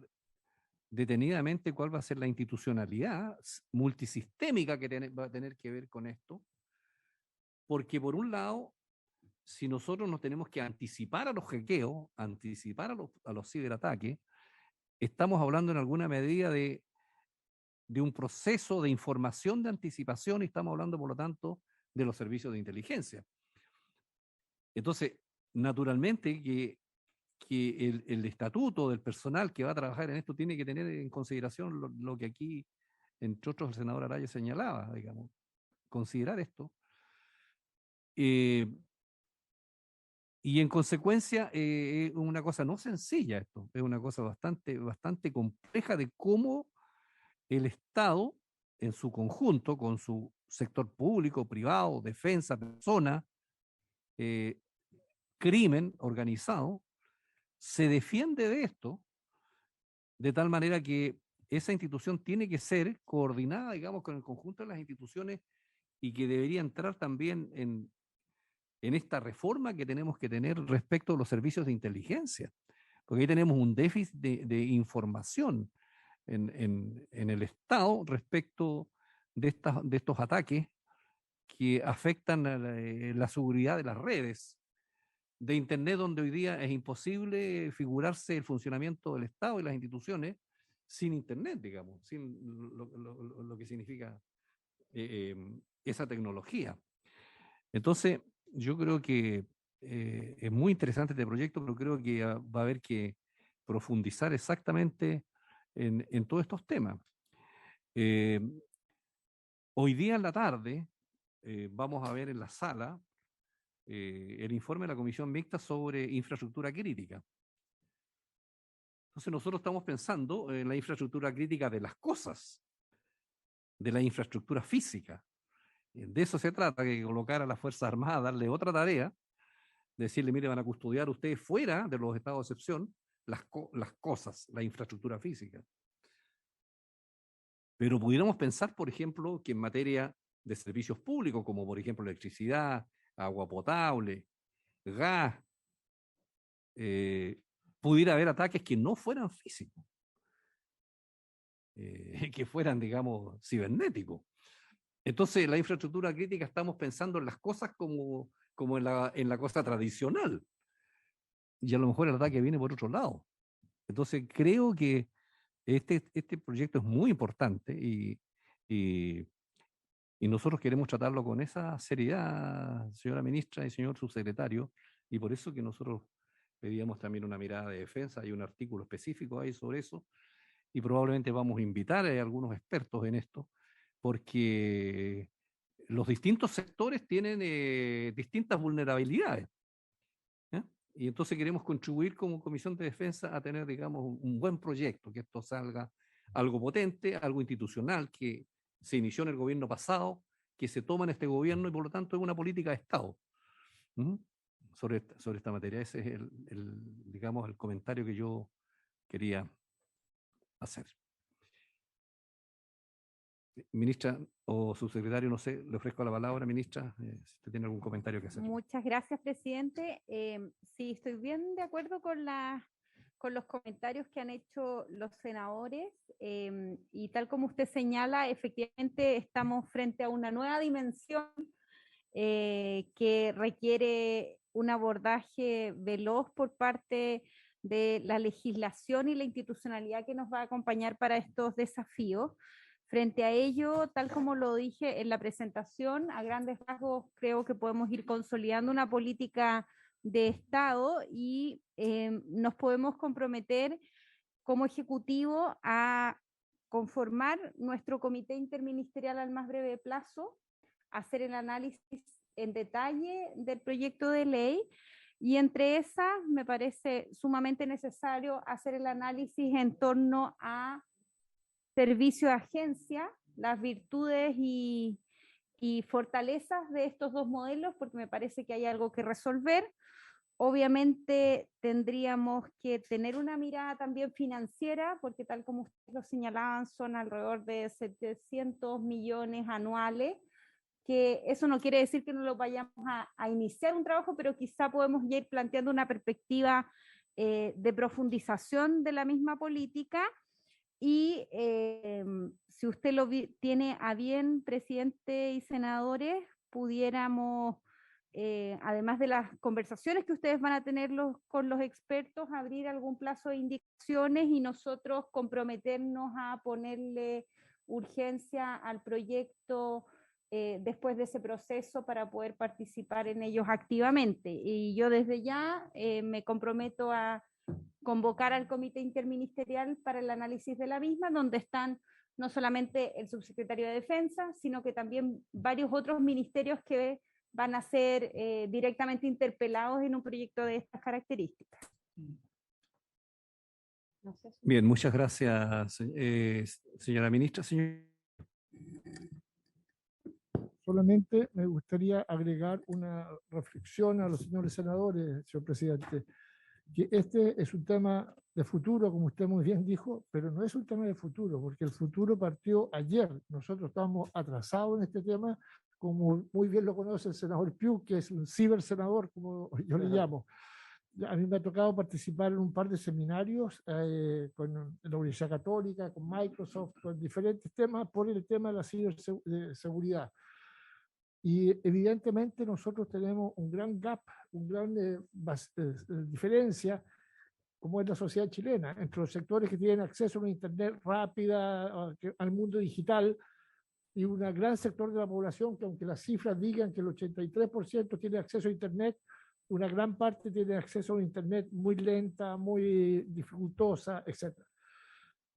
detenidamente cuál va a ser la institucionalidad multisistémica que va a tener que ver con esto, porque por un lado, si nosotros nos tenemos que anticipar a los hackeos, anticipar a los ciberataques, estamos hablando en alguna medida de un proceso de información de anticipación y estamos hablando, por lo tanto, de los servicios de inteligencia. Entonces, naturalmente que el estatuto del personal que va a trabajar en esto tiene que tener en consideración lo que aquí, entre otros, el senador Araya señalaba, digamos, considerar esto. Y en consecuencia, es una cosa no sencilla esto, es una cosa bastante compleja de cómo el Estado, en su conjunto, con su sector público, privado, defensa, persona, crimen organizado se defiende de esto, de tal manera que esa institución tiene que ser coordinada, digamos, con el conjunto de las instituciones y que debería entrar también en esta reforma que tenemos que tener respecto a los servicios de inteligencia, porque ahí tenemos un déficit de información en el Estado respecto de estos ataques que afectan a la seguridad de las redes de Internet, donde hoy día es imposible figurarse el funcionamiento del Estado y las instituciones sin Internet, digamos, sin lo que significa esa tecnología. Entonces, yo creo que es muy interesante este proyecto, pero creo que va a haber que profundizar exactamente en todos estos temas. Hoy día en la tarde vamos a ver en la sala el informe de la Comisión Mixta sobre infraestructura crítica. Entonces nosotros estamos pensando en la infraestructura crítica de las cosas, de la infraestructura física. De eso se trata, que colocar a las Fuerzas Armadas, darle otra tarea, decirle, mire, van a custodiar ustedes fuera de los estados de excepción las cosas, la infraestructura física. Pero pudiéramos pensar, por ejemplo, que en materia de servicios públicos, como por ejemplo electricidad, agua potable, gas, pudiera haber ataques que no fueran físicos, que fueran, digamos, cibernéticos. Entonces, la infraestructura crítica estamos pensando en las cosas como en la cosa tradicional. Y a lo mejor el ataque viene por otro lado. Entonces, creo que este proyecto es muy importante y nosotros queremos tratarlo con esa seriedad, señora ministra y señor subsecretario, y por eso que nosotros pedíamos también una mirada de defensa. Hay un artículo específico ahí sobre eso, y probablemente vamos a invitar a algunos expertos en esto, porque los distintos sectores tienen distintas vulnerabilidades. Y entonces queremos contribuir como Comisión de Defensa a tener, digamos, un buen proyecto, que esto salga algo potente, algo institucional, que se inició en el gobierno pasado, que se toma en este gobierno y por lo tanto es una política de Estado sobre esta materia. Ese es digamos, el comentario que yo quería hacer. Ministra o subsecretario, no sé, le ofrezco la palabra, ministra, si usted tiene algún comentario que hacer. Muchas gracias, presidente. Sí, estoy bien de acuerdo con los comentarios que han hecho los senadores y tal como usted señala, efectivamente estamos frente a una nueva dimensión que requiere un abordaje veloz por parte de la legislación y la institucionalidad que nos va a acompañar para estos desafíos. Frente a ello, tal como lo dije en la presentación, a grandes rasgos creo que podemos ir consolidando una política de Estado y nos podemos comprometer como Ejecutivo a conformar nuestro comité interministerial al más breve plazo, hacer el análisis en detalle del proyecto de ley y entre esas me parece sumamente necesario hacer el análisis en torno a servicio de agencia, las virtudes y fortalezas de estos dos modelos, porque me parece que hay algo que resolver. Obviamente tendríamos que tener una mirada también financiera, porque tal como ustedes lo señalaban, son alrededor de 700 millones anuales, que eso no quiere decir que no lo vayamos a iniciar un trabajo, pero quizá podemos ya ir planteando una perspectiva de profundización de la misma política. Y si usted tiene a bien, presidente y senadores, pudiéramos, además de las conversaciones que ustedes van a tener con los expertos, abrir algún plazo de indicaciones y nosotros comprometernos a ponerle urgencia al proyecto después de ese proceso para poder participar en ellos activamente. Y yo desde ya me comprometo a convocar al comité interministerial para el análisis de la misma, donde están no solamente el subsecretario de Defensa, sino que también varios otros ministerios que van a ser directamente interpelados en un proyecto de estas características. No sé si... Bien, muchas gracias, señora ministra. Solamente me gustaría agregar una reflexión a los señores senadores, señor presidente, que este es un tema de futuro, como usted muy bien dijo, pero no es un tema de futuro, porque el futuro partió ayer. Nosotros estamos atrasados en este tema, como muy bien lo conoce el senador Piu, que es un cibersenador, como yo le llamo. A mí me ha tocado participar en un par de seminarios con la Universidad Católica, con Microsoft, con diferentes temas por el tema de la ciberseguridad. Y evidentemente nosotros tenemos un gran gap, un gran diferencia, como es la sociedad chilena, entre los sectores que tienen acceso a una Internet rápida, al mundo digital, y un gran sector de la población que, aunque las cifras digan que el 83% tiene acceso a Internet, una gran parte tiene acceso a una Internet muy lenta, muy dificultosa, etc.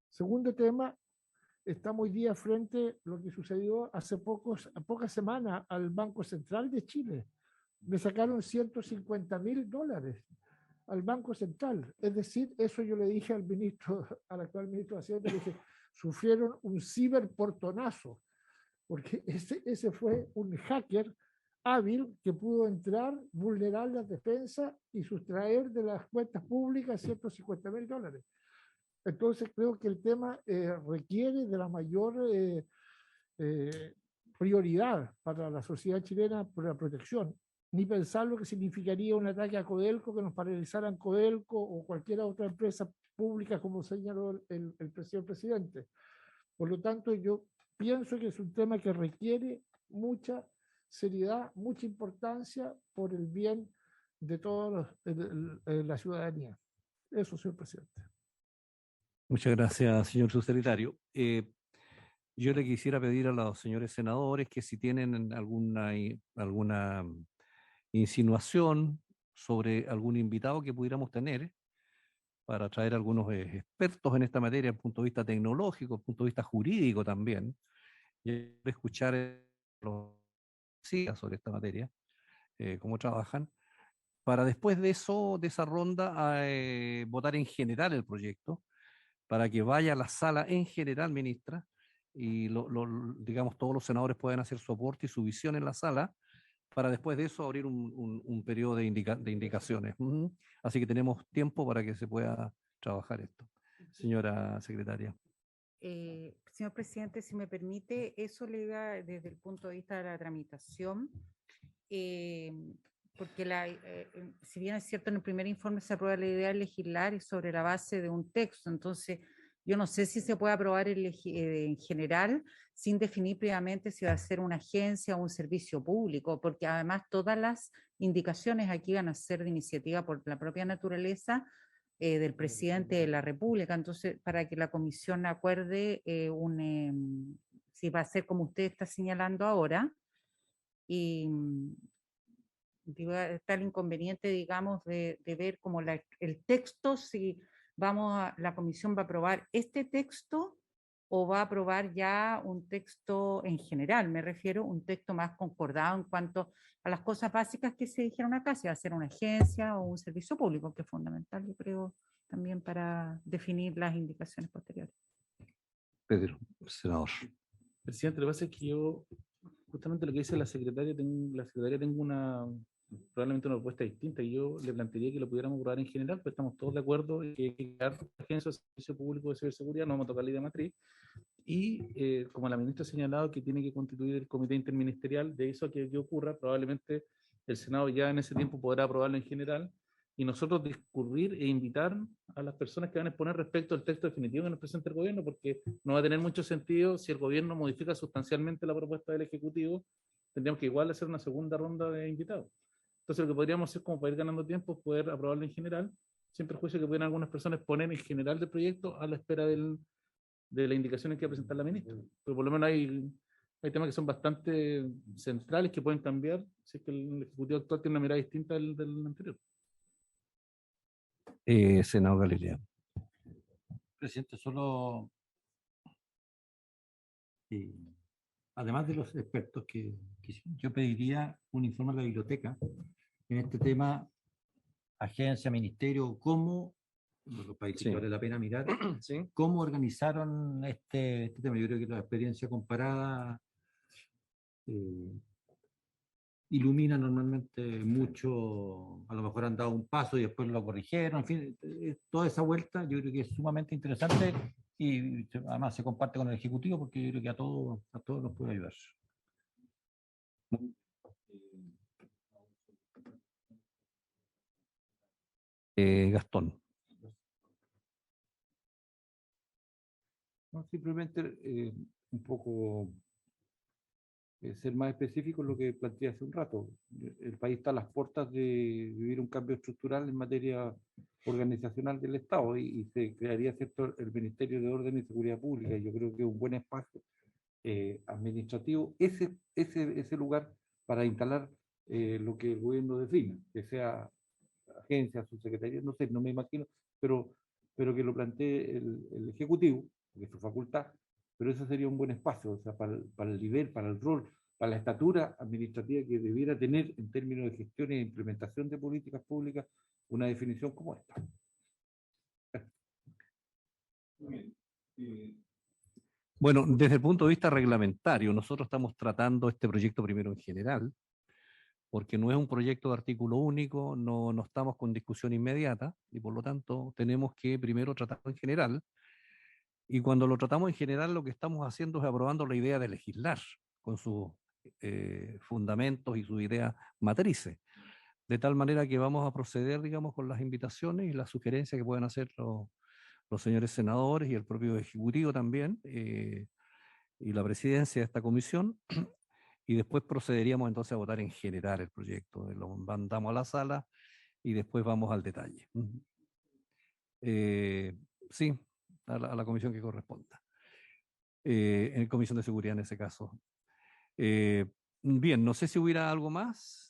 Segundo tema, estamos hoy día frente a lo que sucedió hace pocas semanas al Banco Central de Chile. Le sacaron $150.000 al Banco Central. Es decir, eso yo le dije al ministro, al actual ministro de Hacienda, le dije, sufrieron un ciberportonazo, porque ese fue un hacker hábil que pudo entrar, vulnerar las defensas y sustraer de las cuentas públicas $150.000. Entonces creo que el tema requiere de la mayor prioridad para la sociedad chilena por la protección. Ni pensar lo que significaría un ataque a Codelco, que nos paralizaran Codelco o cualquier otra empresa pública, como señaló el presidente. Por lo tanto, yo pienso que es un tema que requiere mucha seriedad, mucha importancia por el bien de toda la ciudadanía. Eso, señor presidente. Muchas gracias, señor subsecretario. Yo le quisiera pedir a los señores senadores que si tienen alguna insinuación sobre algún invitado que pudiéramos tener para traer algunos expertos en esta materia, desde el punto de vista tecnológico, desde el punto de vista jurídico también, y escuchar los sobre esta materia, cómo trabajan, para después de eso, de esa ronda, votar en general el proyecto, para que vaya a la sala en general, ministra, y digamos todos los senadores puedan hacer su aporte y su visión en la sala, para después de eso abrir un periodo de indicaciones. Así que tenemos tiempo para que se pueda trabajar esto. Señora secretaria. Señor presidente, si me permite, eso le iba desde el punto de vista de la tramitación, porque si bien es cierto, en el primer informe se aprueba la idea de legislar sobre la base de un texto, entonces yo no sé si se puede aprobar en general sin definir previamente si va a ser una agencia o un servicio público, porque además todas las indicaciones aquí van a ser de iniciativa por la propia naturaleza del presidente de la República. Entonces, para que la comisión acuerde si va a ser como usted está señalando ahora, y está el inconveniente, digamos, de ver como el texto, si la comisión va a aprobar este texto o va a aprobar ya un texto en general, me refiero, un texto más concordado en cuanto a las cosas básicas que se dijeron acá, si va a ser una agencia o un servicio público, que es fundamental, yo creo, también para definir las indicaciones posteriores. Pedro, senador. Presidente, lo que pasa es que yo, justamente lo que dice la secretaria, tengo probablemente una propuesta distinta, y yo le plantearía que lo pudiéramos aprobar en general, pues estamos todos de acuerdo en que hay que crear una agencia de servicio público de ciberseguridad, no vamos a tocar la idea matriz, y como la ministra ha señalado que tiene que constituir el comité interministerial, de eso que ocurra, probablemente el Senado ya en ese tiempo podrá aprobarlo en general, y nosotros discurrir e invitar a las personas que van a exponer respecto al texto definitivo que nos presenta el gobierno, porque no va a tener mucho sentido si el gobierno modifica sustancialmente la propuesta del Ejecutivo, tendríamos que igual hacer una segunda ronda de invitados. Entonces, lo que podríamos hacer como para ir ganando tiempo es poder aprobarlo en general, sin perjuicio que puedan algunas personas poner en general del proyecto a la espera de las indicaciones que va a presentar la ministra. Pero por lo menos hay temas que son bastante centrales que pueden cambiar si es que el Ejecutivo actual tiene una mirada distinta del anterior. Senador Galilea. Presidente, solo además de los expertos que yo pediría un informe a la biblioteca en este tema, agencia, ministerio, cómo, los países que vale la pena mirar, cómo organizaron este tema. Yo creo que la experiencia comparada ilumina normalmente mucho, a lo mejor han dado un paso y después lo corrigieron, en fin, toda esa vuelta yo creo que es sumamente interesante y además se comparte con el Ejecutivo porque yo creo que a todos nos puede ayudar. Gastón. No, simplemente un poco ser más específico en lo que planteé hace un rato. El país está a las puertas de vivir un cambio estructural en materia organizacional del Estado y se crearía, ¿cierto?, el Ministerio de Orden y Seguridad Pública. Yo creo que es un buen espacio administrativo, ese lugar para instalar lo que el gobierno define, que sea agencia, subsecretaría, no sé, no me imagino, pero que lo plantee el Ejecutivo, que es su facultad, pero ese sería un buen espacio, o sea, para el nivel, para el rol, para la estatura administrativa que debiera tener en términos de gestión e implementación de políticas públicas una definición como esta. Muy bien. Bueno, desde el punto de vista reglamentario, nosotros estamos tratando este proyecto primero en general, porque no es un proyecto de artículo único, no estamos con discusión inmediata y por lo tanto tenemos que primero tratarlo en general. Y cuando lo tratamos en general, lo que estamos haciendo es aprobando la idea de legislar con sus fundamentos y sus ideas matrices. De tal manera que vamos a proceder, digamos, con las invitaciones y las sugerencias que pueden hacer los señores senadores y el propio Ejecutivo también, y la presidencia de esta comisión, y después procederíamos entonces a votar en general el proyecto. Lo mandamos a la sala y después vamos al detalle. Sí, a la comisión que corresponda. En comisión de seguridad en ese caso. Bien, no sé si hubiera algo más.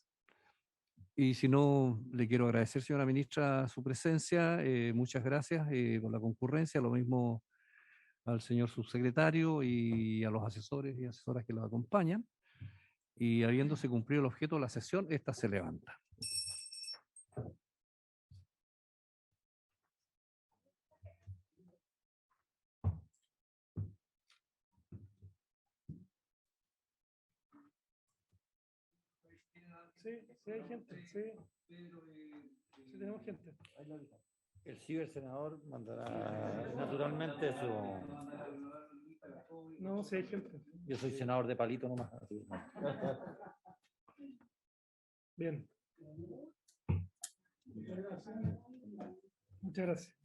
Y si no, le quiero agradecer, señora ministra, su presencia. Muchas gracias por la concurrencia. Lo mismo al señor subsecretario y a los asesores y asesoras que los acompañan. Y habiéndose cumplido el objeto de la sesión, esta se levanta. Sí, hay gente, sí. Sí, tenemos gente. El cibersenador mandará naturalmente su... No, sí, hay gente. Yo soy senador de palito nomás. Bien. Muchas gracias.